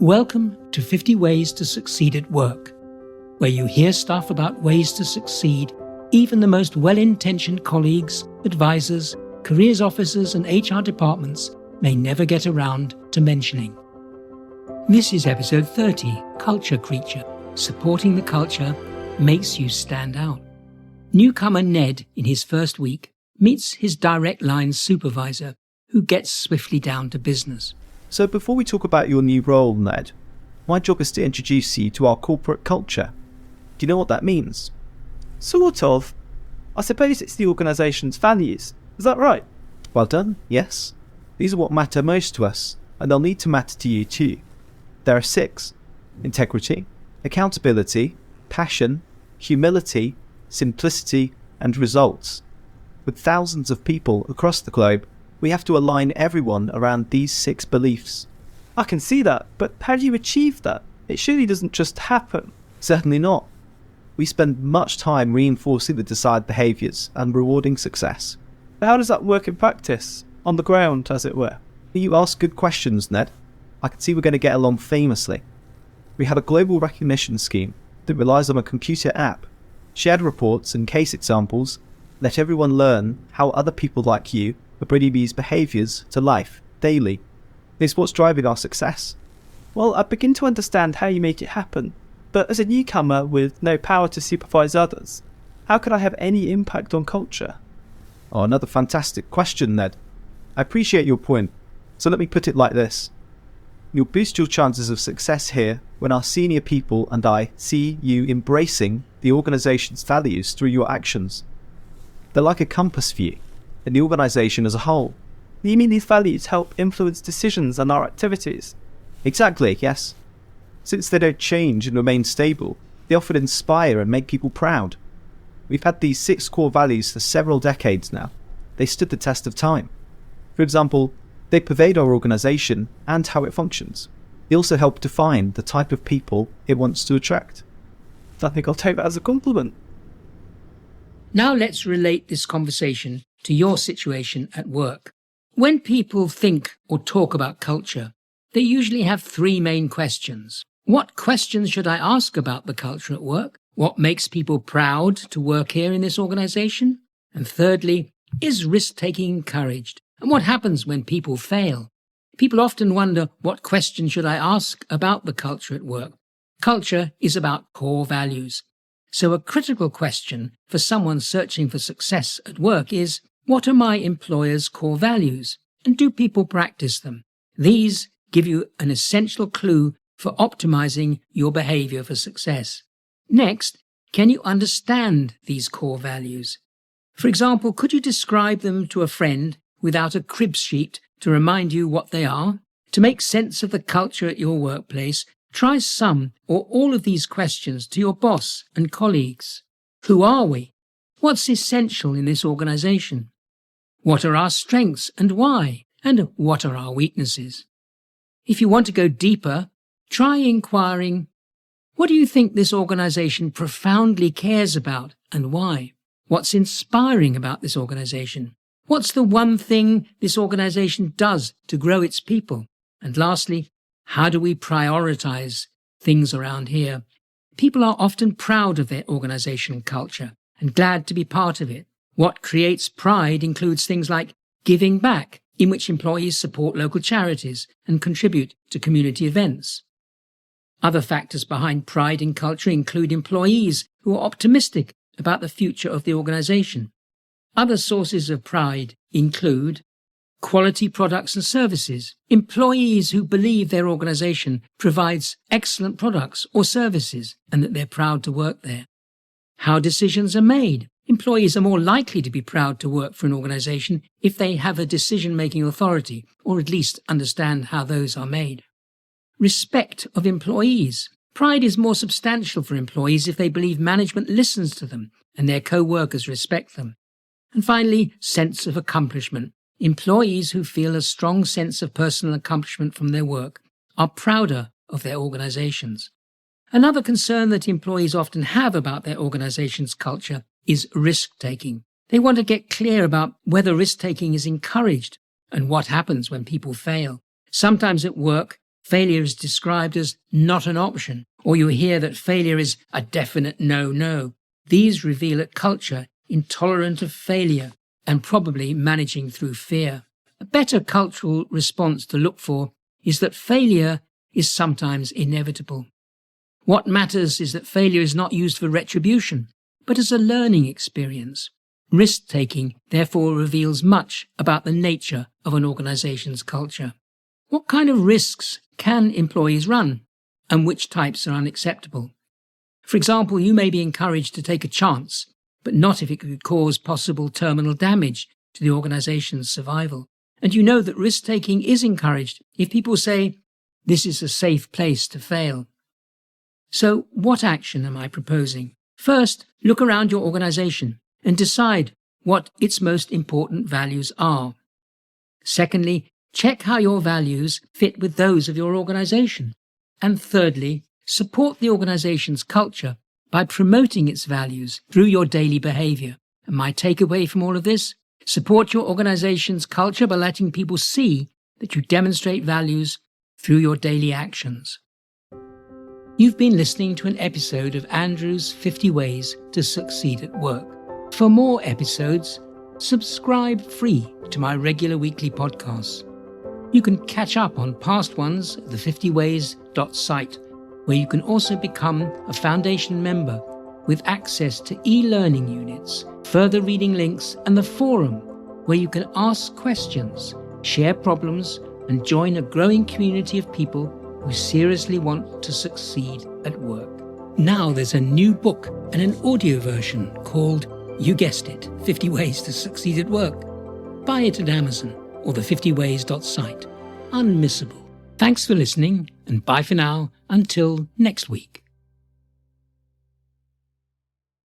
Welcome to 50 Ways to Succeed at Work, where you hear stuff about ways to succeed even the most well-intentioned colleagues, advisors, careers officers and HR departments may never get around to mentioning. This is episode 30, Culture Creature. Supporting the culture makes you stand out. Newcomer Ned, in his first week, meets his direct line supervisor, who gets swiftly down to business. So before we talk about your new role, Ned, my job is to introduce you to our corporate culture. Do you know what that means? Sort of. I suppose it's the organisation's values. Is that right? Well done, yes. These are what matter most to us, and they'll need to matter to you too. There are 6. Integrity, accountability, passion, humility, simplicity, and results. With thousands of people across the globe, we have to align everyone around these 6 beliefs. I can see that, but how do you achieve that? It surely doesn't just happen. Certainly not. We spend much time reinforcing the desired behaviours and rewarding success. But how does that work in practice? On the ground, as it were? You ask good questions, Ned. I can see we're going to get along famously. We have a global recognition scheme that relies on a computer app, shared reports and case examples, let everyone learn how other people like you are bringing these behaviours to life daily. It's what's driving our success. Well, I begin to understand how you make it happen, but as a newcomer with no power to supervise others, how could I have any impact on culture? Oh, another fantastic question, Ned. I appreciate your point, so let me put it like this. You'll boost your chances of success here when our senior people and I see you embracing the organisation's values through your actions. They're like a compass for you, and the organisation as a whole. You mean these values help influence decisions and our activities? Exactly, yes. Since they don't change and remain stable, they often inspire and make people proud. We've had these 6 core values for several decades now. They stood the test of time. For example, they pervade our organisation and how it functions. They also help define the type of people it wants to attract. I think I'll take that as a compliment. Now let's relate this conversation to your situation at work. When people think or talk about culture, they usually have 3 main questions. What questions should I ask about the culture at work? What makes people proud to work here in this organisation? And thirdly, is risk-taking encouraged? And what happens when people fail? People often wonder, what question should I ask about the culture at work? Culture is about core values. So a critical question for someone searching for success at work is, what are my employer's core values? And do people practice them? These give you an essential clue for optimizing your behavior for success. Next, can you understand these core values? For example, could you describe them to a friend without a crib sheet to remind you what they are? To make sense of the culture at your workplace, try some or all of these questions to your boss and colleagues. Who are we? What's essential in this organization? What are our strengths and why? And what are our weaknesses? If you want to go deeper, try inquiring, what do you think this organization profoundly cares about and why? What's inspiring about this organization? What's the one thing this organization does to grow its people? And lastly, how do we prioritize things around here? People are often proud of their organizational culture and glad to be part of it. What creates pride includes things like giving back, in which employees support local charities and contribute to community events. Other factors behind pride in culture include employees who are optimistic about the future of the organization. Other sources of pride include quality products and services, employees who believe their organization provides excellent products or services and that they're proud to work there. How decisions are made. Employees are more likely to be proud to work for an organization if they have a decision-making authority or at least understand how those are made. Respect of employees. Pride is more substantial for employees if they believe management listens to them and their co-workers respect them. And finally, sense of accomplishment. Employees who feel a strong sense of personal accomplishment from their work are prouder of their organizations. Another concern that employees often have about their organization's culture is risk-taking. They want to get clear about whether risk-taking is encouraged and what happens when people fail. Sometimes at work, failure is described as not an option, or you hear that failure is a definite no-no. These reveal a culture intolerant of failure and probably managing through fear. A better cultural response to look for is that failure is sometimes inevitable. What matters is that failure is not used for retribution, but as a learning experience. Risk-taking, therefore, reveals much about the nature of an organization's culture. What kind of risks can employees run, and which types are unacceptable? For example, you may be encouraged to take a chance, but not if it could cause possible terminal damage to the organization's survival. And you know that risk-taking is encouraged if people say, "This is a safe place to fail." So, what action am I proposing? First, look around your organization and decide what its most important values are. Secondly, check how your values fit with those of your organization. And thirdly, support the organization's culture by promoting its values through your daily behavior. And my takeaway from all of this? Support your organization's culture by letting people see that you demonstrate values through your daily actions. You've been listening to an episode of Andrew's 50 Ways to Succeed at Work. For more episodes, subscribe free to my regular weekly podcasts. You can catch up on past ones at the 50ways.site, where you can also become a Foundation member with access to e-learning units, further reading links, and the forum, where you can ask questions, share problems, and join a growing community of people who seriously want to succeed at work. Now there's a new book and an audio version called, you guessed it, 50 Ways to Succeed at Work. Buy it at Amazon or the 50ways.site. Unmissable. Thanks for listening, and bye for now until next week.